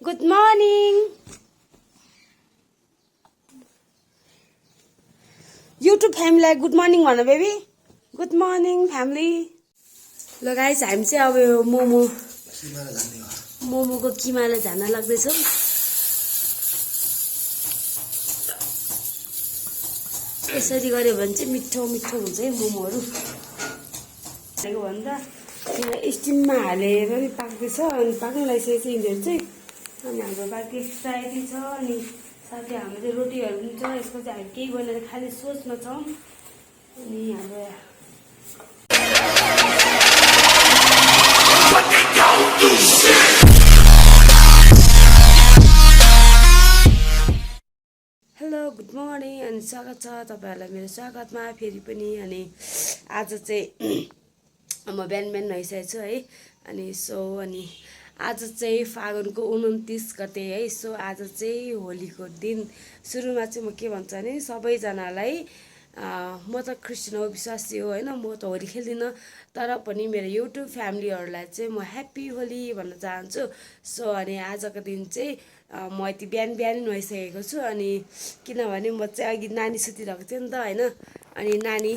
Good morning. YouTube family good morning भन baby. Good morning family. ल guys हामी चाहिँ अब यो मोमोको किमाले झान लाग्दैछौँ. यसरी गर्यो भने चाहिँ मिठो मिठो हुन्छ है मोमोहरु. त्यसको भन्दा यहाँ स्टिममा हाले पनि पाक्दैछ अनि पाक्न लागिसकेको छ यिनीहरु चाहिँ. अनि हाम्रो बाँकी तयारी छ अनि साथै हाम्रो चाहिँ रोटीहरु पनि छ. यसको चाहिँ हामी केही बनाएर खाने सोचमा छौं. अनि हाम्रो हेलो गुड मर्निङ अनि स्वागत छ तपाईहरुलाई मेरो स्वागतमा फेरि पनि. अनि आज चाहिँ म बिहान नुहाइसकेको छु है. अनि अनि आज चाहिँ फागुनको 29 गते है. आज चाहिँ होलीको दिन. सुरुमा चाहिँ म के भन्छ भने सबैजनालाई म त क्रिस्चियन हो, विश्वासी हो हैन. म त होली खेल्दिन तर पनि मेरो युट्युब फ्यामिलीहरुलाई चाहिँ म ह्यापी होली भन्न चाहन्छु. अनि आजको दिन चाहिँ म यति बिहान नुहाइसकेको छु. अनि किनभने म चाहिँ अघि नानी सुतिरहेको थियो नि त हैन. अनि नानी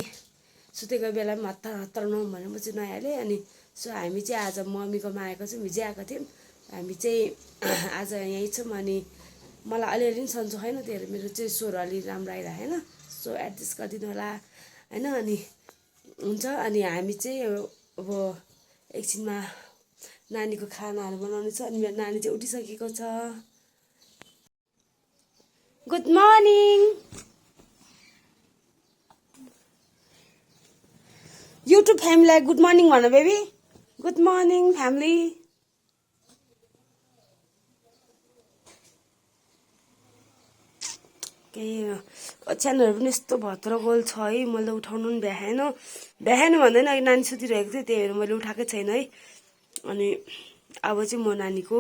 सुतेको बेलामा हतार नुहाउँ भनेर म चाहिँ नुहाइहालेँ. अनि हामी चाहिँ आज मम्मीकोमा आएको छौँ. हिजै आएको थियौँ. हामी चाहिँ आज यहीँ छौँ. अनि मलाई अलिअलि पनि सन्चो छैन, त्यही भएर मेरो चाहिँ स्वर अलि राम्रो आइरहेको हैन. एडजस्ट गरिदिनु होला हैन. अनि हुन्छ. अनि हामी चाहिँ अब एकछिनमा नानीको खानाहरू बनाउनु छ. अनि मेरो नानी चाहिँ उठिसकेको छ. Good morning. YouTube family good morning भन बेबी. Good morning family. केही ओछ्यानहरू पनि यस्तो भत्र गोल छ है. मैले उठाउनु पनि भ्याएन भन्दैन. अघि नानी सुतिरहेको थियो त्यही भएर मैले उठाएकै छैन है. अनि अब चाहिँ म नानीको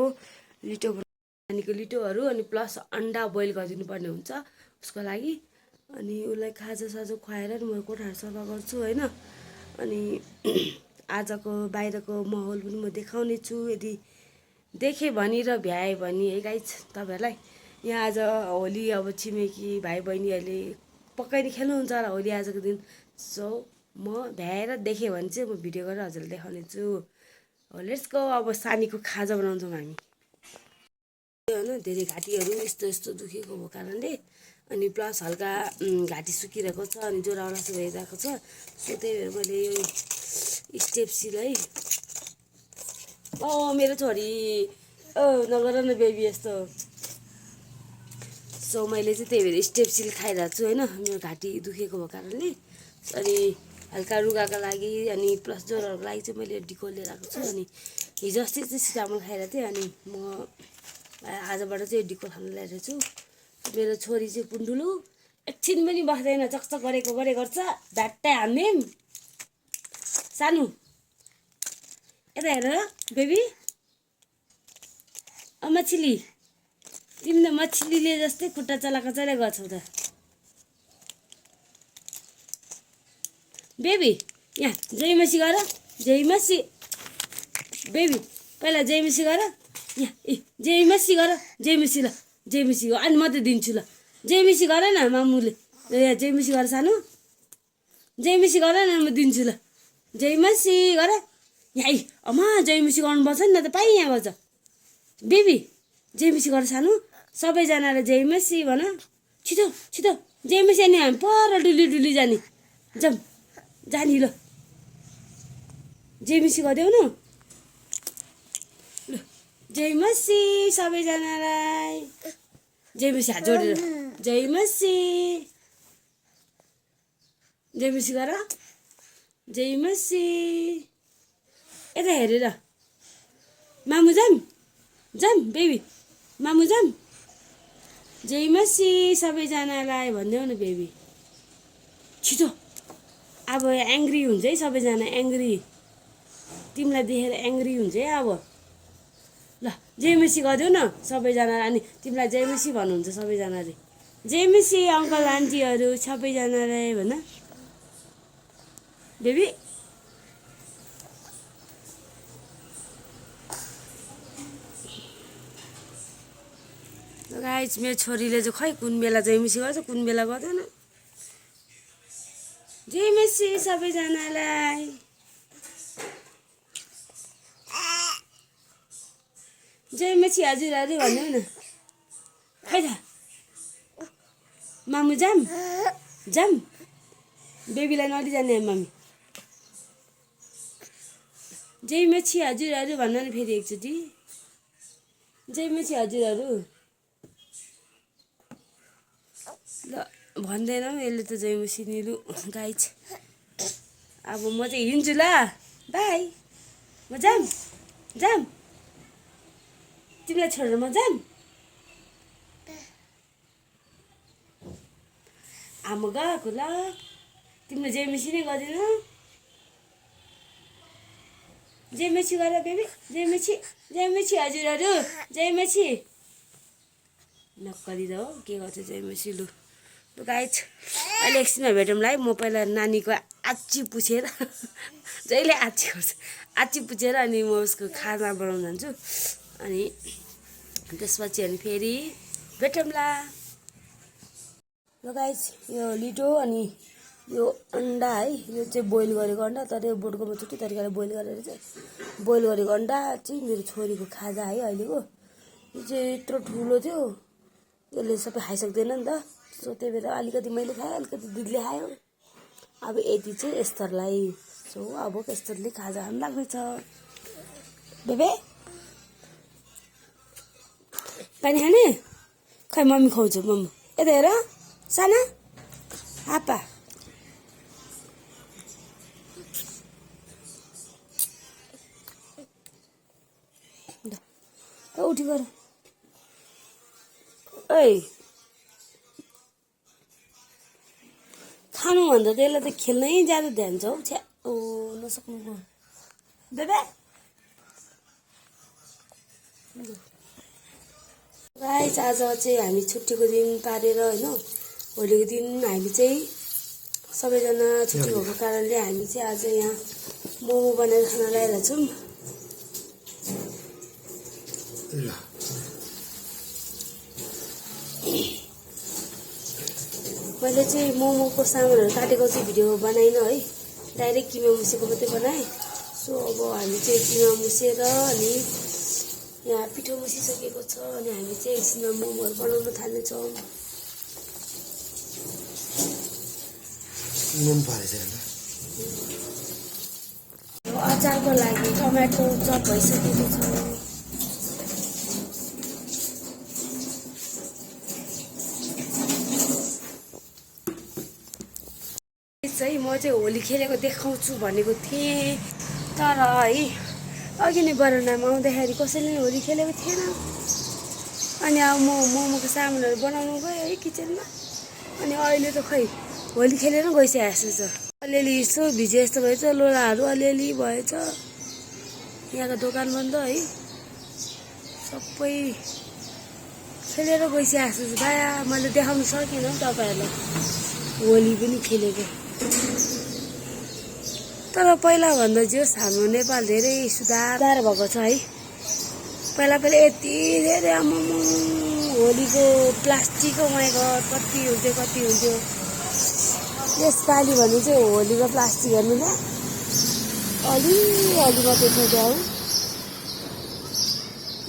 लिटोहरू अनि प्लस अन्डा बोइल गरिदिनु पर्ने हुन्छ उसको लागि. अनि उसलाई खाजासाजा खुवाएर म कोठाहरू सफा गर्छु हैन. अनि आजको बाहिरको माहौल पनि म देखाउने छु यदि देखे भनी र भ्याए भनी है गाइस तपाईहरुलाई. यहाँ आज होली अब छिमेकी भाइ बहिनीहरुले पक्कै नै खेल्नुहुन्छ होला होली आजको दिन. म भ्याएर देखे भने चाहिँ म भिडियो गरेर हजुरलाई देखाउने छु. Let's go. अब सानीको खाजा बनाउँछौँ हामी हैन. धेरै घाँटीहरू यस्तो दुखेको भएको कारणले अनि प्लस हल्का घाँटी सुकिरहेको छ अनि ज्वरो आउला भइरहेको छ. त्यही भएर मैले यो स्टेप्सिल है. मेरो छोरी नगर न बेबी यस्तो. मैले चाहिँ त्यही भएर स्टेप्सिल खाइरहेको छु हैन. मेरो घाँटी दुखेको भएको कारणले. अनि हल्का रुगाको लागि अनि प्लस ज्वरोहरूको लागि चाहिँ मैले डिको लिएर आएको छु. अनि हिजो अस्ति चाहिँ सिटामोल खाइरहेको थिएँ. अनि म आजबाट चाहिँ डिको खान ल्याएको छु. मेरो छोरी चाहिँ पुन्डुलु एकछिन पनि बस्दैन. चकचक गरेको गर्छ. भ्याट्टै हान्दिम. सानु यता हेर बेबी. मछली तिमी त मछलीले जस्तै खुट्टा चलाएको गर्छौ त बेबी. यहाँ जयमसी गर. जयमसी बेबी. पहिला जयमसी गर. यहाँ जयमसी गर. जयमसी ल जयमसी हो. अनि म त दिन्छु ल. जयमसी गर न मामुले. यहाँ जयमसी गर सानो. जयमसी गर न म दिन्छु ल. जयमसी गर. यहाँ अमा जयमसी गर्नुपर्छ नि त पाइ यहाँ गर्छ बेबी. जयमसी गर सानो. सबैजनाले जयमसी भन. छिटो छिटो जयमसी. अनि हामी पर डुली जाने. जानी ल. जयमसी गरिदेऊ न. ल जयमसी सबैजनालाई. जयमसी हात जोडेर. जयमसी. जयमसी गर. जयमसी. यता हेरेर मामु जाम बेबी. मामु जाम. जयमसी सबैजनालाई भनिदेऊ न बेबी. छिटो. अब एङ्ग्री हुन्छ है सबैजना. एङ्ग्री तिमीलाई देखेर एङ्ग्री हुन्छ है अब. ल जयमसी गरिदेऊ न सबैजना. अनि तिमीलाई जयमसी भन्नुहुन्छ सबैजनाले. जयमसी अङ्कल आन्टीहरू सबैजनालाई भन बेबी. गाइस मेरो छोरीले चाहिँ खै कुन बेला जयमेसी गर्छ कुन बेला गर्दैन जयमेसी सबैजनालाई जयमेसी हजुरहरू भन्नु न खै त मामु जाम जाम बेबीलाई नलिजाने मम्मी जयमेसी हजुरहरू भन्न नि फेरि एकचोटि जयमेसी हजुरहरू ल भन्दैन यसले त जयमेसी निलु गाइस अब म चाहिँ हिँड्छु ल बाई म जाम जाम तिमीलाई छोडेर म जाम आमा गएको ल तिमीले जयमेसी नै गर्दैन जयमेसी गर बेबी जयमेसी जयमेसी हजुरहरू जयमेसी नक्कली त हो के गर्छ जयमेसी लु गाइस अहिले एकछिनमा भेटौँला है म पहिला नानीको आची पुछेर जहिले आची गर्छ आची पुछेर अनि म उसको खाना बनाउन जान्छु अनि त्यसपछि अनि फेरि भेटौँला ल गाइस यो लिटो अनि यो अन्डा है यो चाहिँ बोइल गरेको अन्डा तर यो बोटकोमा छुट्टै तरिकाले बोइल गरेर चाहिँ बोइल गरेको अन्डा चाहिँ मेरो छोरीको खाजा है अहिलेको यो चाहिँ यत्रो ठुलो थियो यसले सबै खाइसक्दैन नि त सो त्यही भएर अलिकति मैले खाएँ अलिकति दिदीले खायो अब यति चाहिँ यस्तरलाई सो अब यस्तरले खाजा खानु लाग्दैछ बेबे पानी खाने खै मम्मी खुवाउँछु मम्मी यता हेर साना हापा उठी गर ओइ खानुभन्दा त्यसलाई त खेल्नै ज्यादा ध्यान छ हौ छ्या ओ नसक्नुको बेबे गाइस आज चाहिँ हामी छुट्टीको दिन पारेर होइन भोलिको दिन हामी चाहिँ सबैजना छुट्टी भएको कारणले हामी चाहिँ आज यहाँ मोमो बनाएर खाना ल्याइरहेको छौँ मैले चाहिँ मोमोको सामानहरू काटेको चाहिँ भिडियो बनाइनँ है डाइरेक्ट किमा मुसेको मात्रै बनाएँ सो अब हामी चाहिँ किमा मुसेर अनि यहाँ पिठो मुसिसकेको छ अनि हामी चाहिँ एकछिनमा मोमोहरू बनाउन थाल्नेछौँ अचारको लागि टमाटो चप भइसकेको छ है म चाहिँ होली खेलेको देखाउँछु भनेको थिएँ तर है अघि नै बरुणामा आउँदाखेरि कसैले नि होली खेलेको थिएन अनि अब म मोमोको सामानहरू बनाउनु गएँ है किचनमा अनि अहिले त खै होली खेलेर गइसकेको छ अलिअलि यसो भिजे जस्तो भएछ लोलाहरू अलिअलि भएछ यहाँको दोकान बन्द है सबै खेलेर गइसकेको छ भाया मैले देखाउनु सकिनँ तपाईँहरूलाई होली पनि खेलेको तर पहिलाभन्दा जे होस् हाम्रो नेपाल धेरै सुधार भएको छ है पहिला यति धेरै आमामा होलीको प्लास्टिकको माइको कति हुन्थ्यो यसपालि भने चाहिँ होलीको प्लास्टिक हेर्नु न अलि मात्रै छ त्यहाँ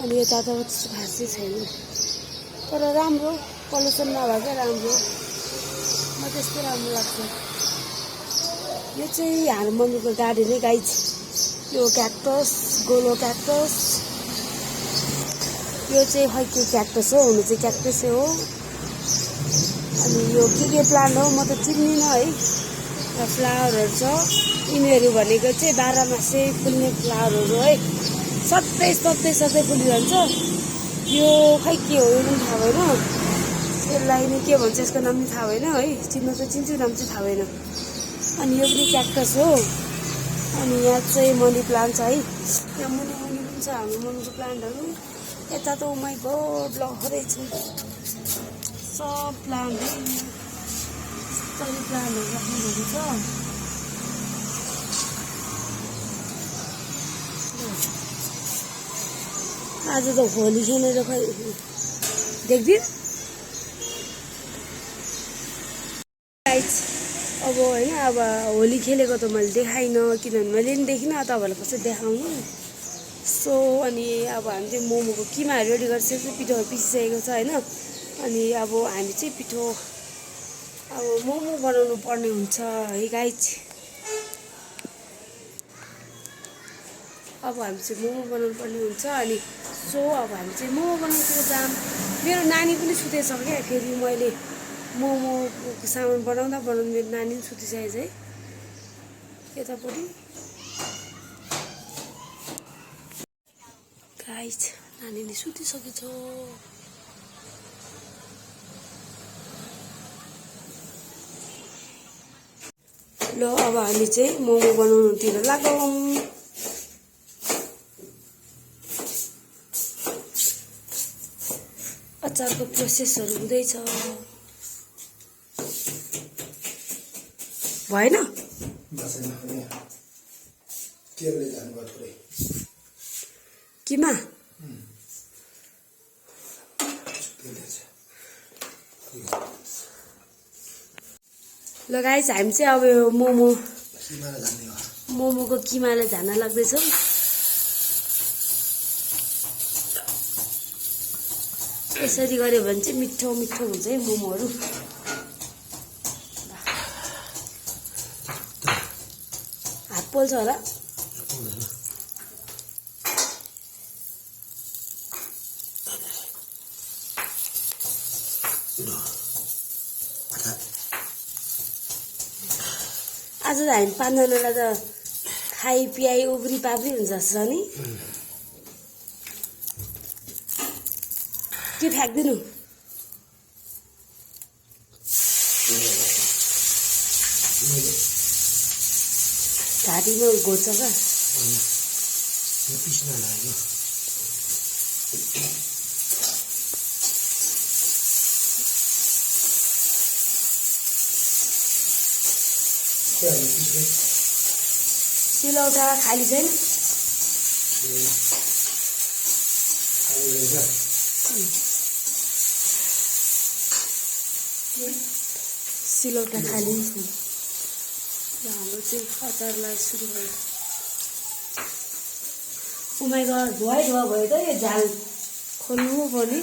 अनि यता त त्यस्तो खासै छैन तर राम्रो पल्युसन नभएकै राम्रो म त्यस्तो राम्रो लाग्छ यो चाहिँ हाम्रो मम्मीको गार्डन है गाइज यो क्याक्टस गोलो क्याक्टस यो चाहिँ खै के क्याक्टस हो हुनु चाहिँ क्याक्टसै हो अनि यो के प्लान्ट हो म त चिन्दिनँ है र फ्लावरहरू छ यिनीहरू भनेको चाहिँ 12 मासै फुल्ने फ्लावरहरू है सधैँ फुलिरहन्छ यो खै के हो यो पनि थाहा भएन यसलाई नि के भन्छ यसको नाम पनि थाहा भएन है चिन्न त चिन्छु नाम चाहिँ थाहा भएन अनि यो पनि क्याक्टस हो अनि यहाँ चाहिँ मनी प्लान्ट छ है यहाँ मुनि पनि छ हाम्रो मनीको प्लान्टहरू यता त माइ गड लहरै छ सब प्लान्ट है सबै प्लान्टहरू राख्नुभएको छ आज त होली खेलेर खै देख्दिन अब होइन अब होली खेलेको त मैले देखाइनँ किनभने मैले नि देखिनँ तपाईँहरूलाई कसरी देखाउनु सो अनि अब हामी चाहिँ मोमोको किमाहरू रेडी गरिसकेको छ पिठोहरू पिसिसकेको छ होइन अनि अब हामी चाहिँ पिठो अब मोमो बनाउनु पर्ने हुन्छ है गाइज अब हामी चाहिँ मोमो बनाउनु पर्ने हुन्छ अनि सो अब हामी चाहिँ मोमो बनाउनुतिर जाम मेरो नानी पनि सुतेछ क्या फेरि मैले मोमोको सामान बनाउँदा मेरो नानी पनि सुतिसकेछ है यतापट्टि गाइज नानीले सुतिसकेछ ल अब हामी चाहिँ मोमो बनाउनुतिर लागौँ अचारको प्रोसेसहरू हुँदैछ भएन किमा ल गाइस हामी चाहिँ अब यो मोमोको किमालाई झार्न लाग्दैछौँ यसरी गऱ्यो भने चाहिँ मिठो मिठो हुन्छ है मोमोहरू हात पोल्छ होला आज त हामी पाँचजनालाई त खाइ पियाइ उब्री पाब्री हुन्छ जस्तो नि त्यो फ्याँक्दिनु घाँटीमा घोच्छ क्या सिलौटा खाली छैन सिलौटा खाली हाम्रो चाहिँ अचारलाई सुरु भयो उमाइको धुवाइ धुवा भयो त यो झाल खोल्नु पर्ने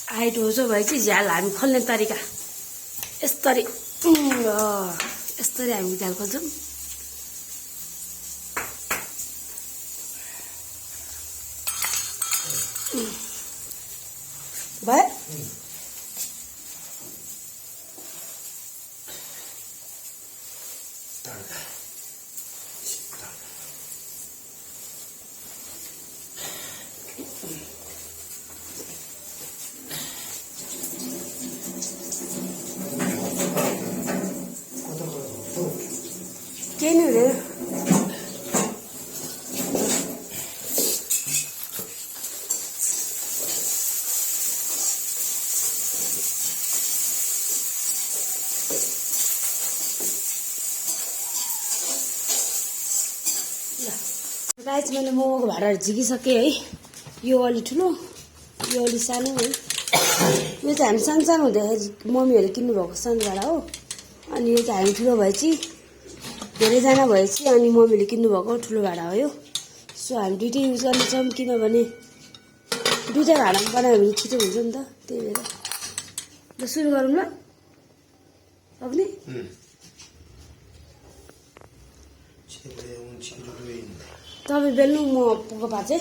हाइट हो भए चाहिँ झ्याल हामी खोल्ने तरिका यसरी हामी झ्याल खोल्छौँ भयो केही नि हुँदैन गाइस मैले मोमोको भाँडाहरू झिकिसकेँ है यो अलि ठुलो यो अलि सानो है यो चाहिँ हामी सानो हुँदाखेरि मम्मीहरूले किन्नुभएको सानो भाँडा हो अनि यो चाहिँ हामी ठुलो भएपछि धेरैजना भएपछि अनि मम्मीले किन्नुभएको ठुलो भाँडा हो यो सो हामी दुइटै युज गर्नेछौँ किनभने दुइटा भाँडामा बनायो भने छिटो हुन्छ नि त त्यही भएर ल सुरु गरौँ ल अग्नि तपाईँ बेल्नु म पोको पार्छु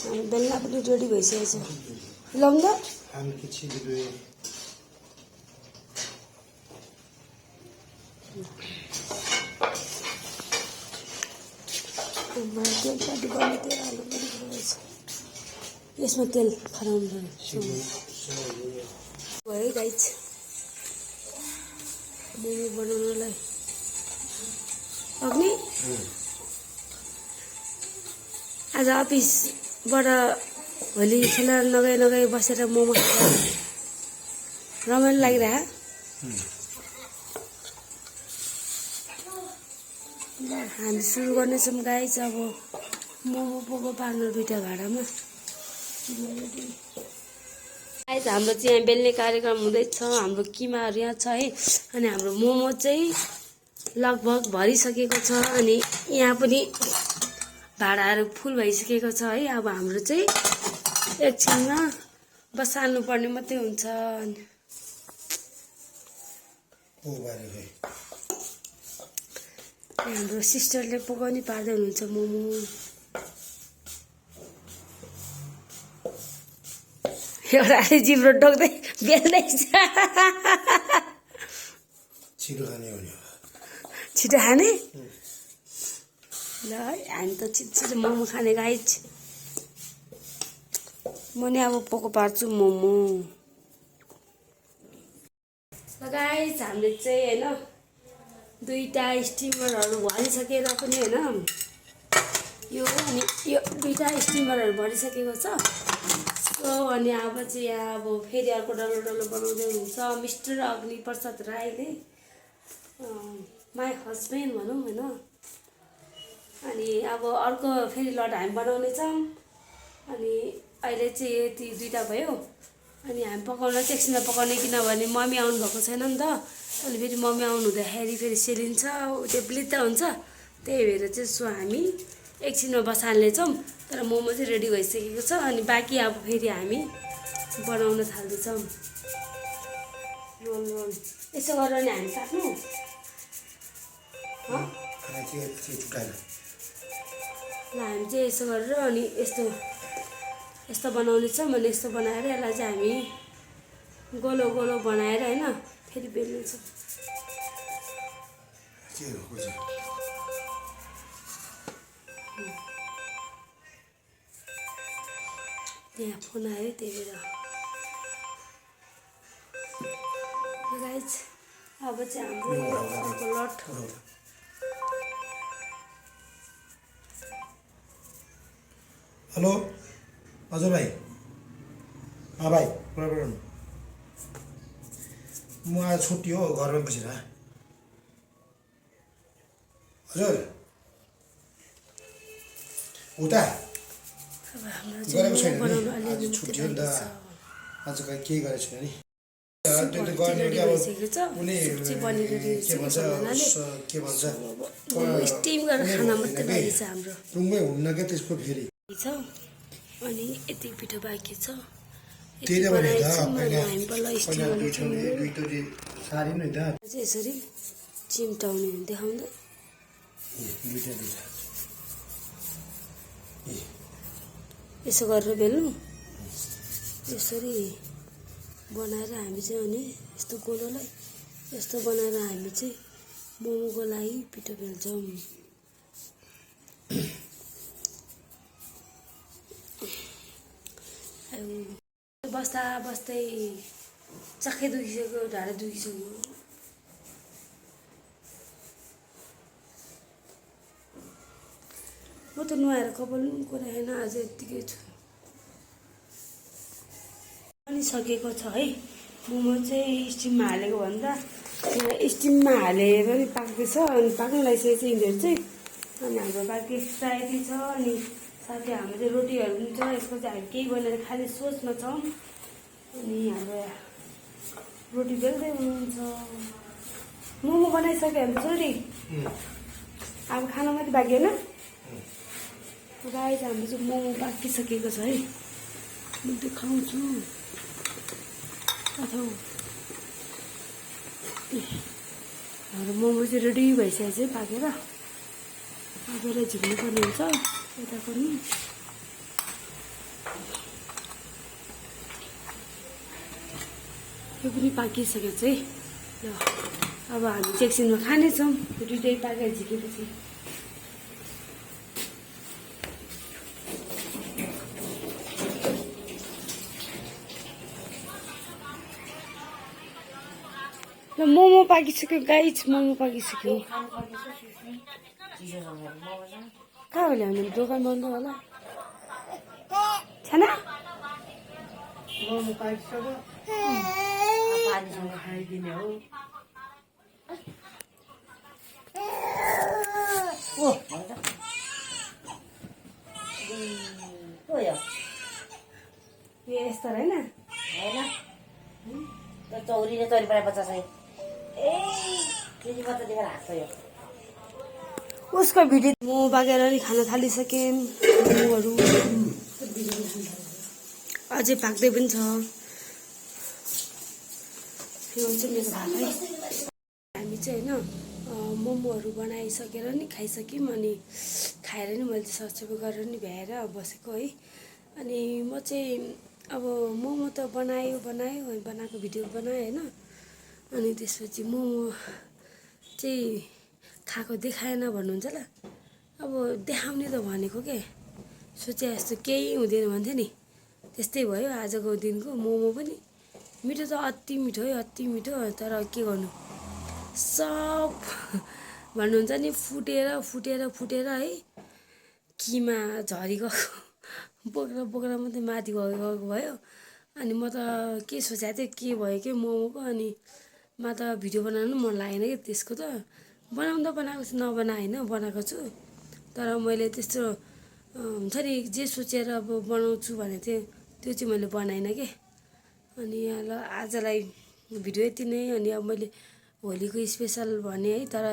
है बेल्ना पनि रेडी भइसकेको छ लाउँ त तेलपाटी गर्ने तेल हाल्नु पनि रहेछ यसमा तेल खराउनु भयो गाइस मोमो बनाउनलाई अग्नि आज अफिसबाट होली खेल नगई बसेर मोमो रमाइलो लागिरह हामी सुरु गर्नेछौँ गाइस अब मोमो पोको पार्न 2टा भाँडामा। आज हाम्रो चाहिँ यहाँ बेल्ने कार्यक्रम हुँदैछ। हाम्रो किमाहरू यहाँ छ है। अनि हाम्रो मोमो चाहिँ लगभग भरिसकेको छ। अनि यहाँ पनि भाँडाहरू फुल भइसकेको छ है। अब हाम्रो चाहिँ एकछिनमा बसाल्नु पर्ने मात्रै हुन्छ। हाम्रो सिस्टरले पकाउने पार्दै हुनुहुन्छ मोमो। एउटाले जिब्रो टोक्दै बेल्दैछ। छिटो खाने ल हामी त छिटो मोमो खाने गाइज। म नि अब पोको पार्छु मोमो। गाइज हामीले चाहिँ होइन 2टा स्टिमरहरू भरिसकेर पनि होइन यो 2टा स्टिमरहरू भरिसकेको छ। सो अनि अब चाहिँ यहाँ अब फेरि अर्को डल्लो डल्लो बनाउँदै हुनुहुन्छ मिस्टर अग्नि प्रसाद राईले, माई हस्बेन्ड भनौँ होइन। अनि अब अर्को फेरि लड हामी बनाउनेछौँ। अनि अहिले चाहिँ यति 2टा भयो। अनि हामी पकाउन चाहिँ एकछिनमा पकाउने, किनभने मम्मी आउनु भएको छैन नि त। अनि फेरि मम्मी आउनु हुँदाखेरि फेरि सेलिन्छ, त्यो ब्लित्त हुन्छ। त्यही भएर चाहिँ सो हामी एकछिनमा बसाल्नेछौँ। तर मोमो चाहिँ रेडी भइसकेको छ। अनि बाँकी अब फेरि हामी बनाउन थाल्दैछौँ। रोल रोल यसो गरेर नि हामी काट्नु ल। हामी चाहिँ यसो गरेर अनि यस्तो बनाउनेछौँ। अनि यस्तो बनाएर यसलाई चाहिँ हामी गोलो गोलो बनाएर होइन फेरि बेल्नेछौँ। यहाँ फोन आयो त्यही भएर गाइज अब चाहिँ हाम्रो लट हेलो हजुर भाइ। भाइ म आज छुट्टी हो, घरमै बसेर। हजुर उता गरेको छैन नि, आज छुट्टी हो नि त। आज खै केही गरेको छैन नि। त्यो त गर्ने कि अब उसले के भन्छ स्टिम गरेर खाना मात्रै बाँकी छ हाम्रो। रुममै हुन्न क्या त्यसको फेरि छ। अनि यति पिठो बाँकी छ। त्यही त भने त हामी बल्ल स्टिम गर्नेछौँ। सारी नै त यसरी चिम्टाउने देखाउँदै यसो गरेर बेल्नु। यसरी बनाएर हामी चाहिँ अनि यस्तो गोलोलाई यस्तो बनाएर हामी चाहिँ मोमोको लागि पिठो बेल्छौँ। बस्दा बस्दै चक्कै दुखिसक्यो, ढाडा दुखिसक्यो। म त नुहाएर कपाल पनि कोराएन, आज यत्तिकै छु। पनि सकेको छ है। मोमो चाहिँ स्टिममा हालेको भन्दा स्टिममा हाले पनि पाक्दैछ। अनि पाक्नु लागिसकेको छ यिनीहरू चाहिँ। अनि हाम्रो बाँकी एक्स्ट्रा यति छ। अनि साथै हाम्रो चाहिँ रोटीहरू पनि छ। यसको चाहिँ हामी केही बनाएर खाने सोचमा छौँ। अनि हाम्रो रोटी बेल्दै हुनुहुन्छ। मोमो बनाइसक्यो हामी छोरी, अब खाना मात्रै बाँकी होइन। गाइस हाम्रो चाहिँ मोमो पाकिसकेको छ है। म देखाउँछु अथवा हाम्रो मोमो चाहिँ रेडी भइसकेको चाहिँ पाकेर पाकेर झिक्नु पर्ने हुन्छ यता पनि। यो पनि पाकिसकेको छ है। ल अब हामी चाहिँ एकछिनमा खानेछौँ 2टै पाकेर झिकेपछि। ल मोमो पाकिसक्यो गाइस, मोमो पाकिसक्यो। कहाँ होला भने दोकान बन्द होला छैन। मोमो पाकिसक्यो, पानीसँग खाइदिने हो। यस्तो होइन होइन त्यो चौरीले चौरी पढाए बच्चा चाहिँ ए फेरि बच्चा देखेर हाँस्छ यो उसको भिडियो म बागेर नि खाना थालिसकेँ मोमोहरू अझै पाक्दै पनि छ यो चाहिँ मेरो भात है हामी चाहिँ होइन मोमोहरू बनाइसकेर नि खाइसक्यौँ अनि खाएर नि मैले सरसफाइ गरेर नि भ्याएर बसेको है अनि म चाहिँ अब मोमो त बनायो बनाएको भिडियो बनाएँ होइन अनि त्यसपछि मोमो चाहिँ खाएको देखाएन भन्नुहुन्छ ल अब देखाउने त भनेको के सोचे जस्तो केही हुँदैन भन्थ्यो नि त्यस्तै भयो आजको दिनको मोमो पनि मिठो त अति मिठो है अति मिठो तर के गर्नु सब भन्नुहुन्छ नि फुटेर है किमा झरिगएको बोकेर मात्रै माथि गएको भयो अनि म त के सोचेको थिएँ के भयो कि मोमोको अनि म त भिडियो बनाउनु मन लागेन कि त्यसको त बनाउँदा बनाएको छु नबनाए होइन बनाएको छु तर मैले त्यस्तो हुन्छ नि जे सोचेर अब बनाउँछु भनेको थिएँ त्यो चाहिँ मैले बनाइनँ के अनि ल आजलाई भिडियो यति नै अनि अब मैले होलीको स्पेसल भने है तर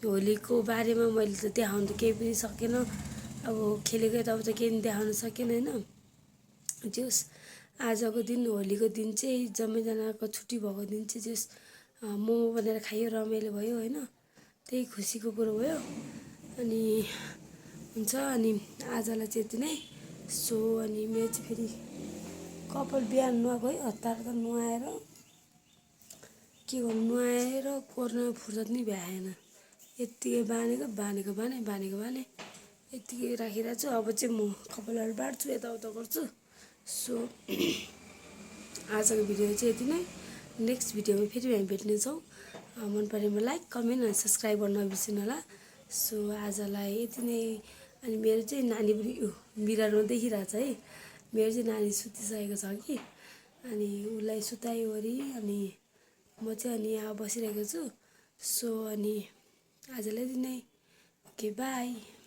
होलीको बारेमा मैले त देखाउनु त केही पनि सकेन अब खेलेको यताउता केही पनि देखाउन सकेन होइन जस आजको दिन होलीको दिन चाहिँ जम्मैजनाको छुट्टी भएको दिन चाहिँ जस मोमो बनाएर खायो रमाइलो भयो होइन त्यही खुसीको कुरो भयो अनि हुन्छ अनि आजलाई चाहिँ यति नै सो अनि मेरो चाहिँ फेरि कपाल बिहान नुहाएको है हतार त नुहाएर के गर्नु नुहाएर कोर्न फुर्सद नि भ्याएन यत्तिकै बाने यत्तिकै राखिरहेको छु अब चाहिँ म कपालहरू बाट्छु यताउता गर्छु सो आजको भिडियो चाहिँ यति नै नेक्स्ट भिडियोमा फेरि हामी भेट्नेछौँ मन परेमा लाइक कमेन्ट अनि सब्सक्राइब गर्न नबिर्सिनु होला सो आजलाई यति नै अनि मेरो चाहिँ नानी पनि मिररमा देखिरहेछ है मेरो चाहिँ नानी सुतिसकेको छ कि अनि उसलाई सुताइवरी अनि म चाहिँ अनि यहाँ बसिरहेको छु सो अनि आजलाई यति नै ओके बाई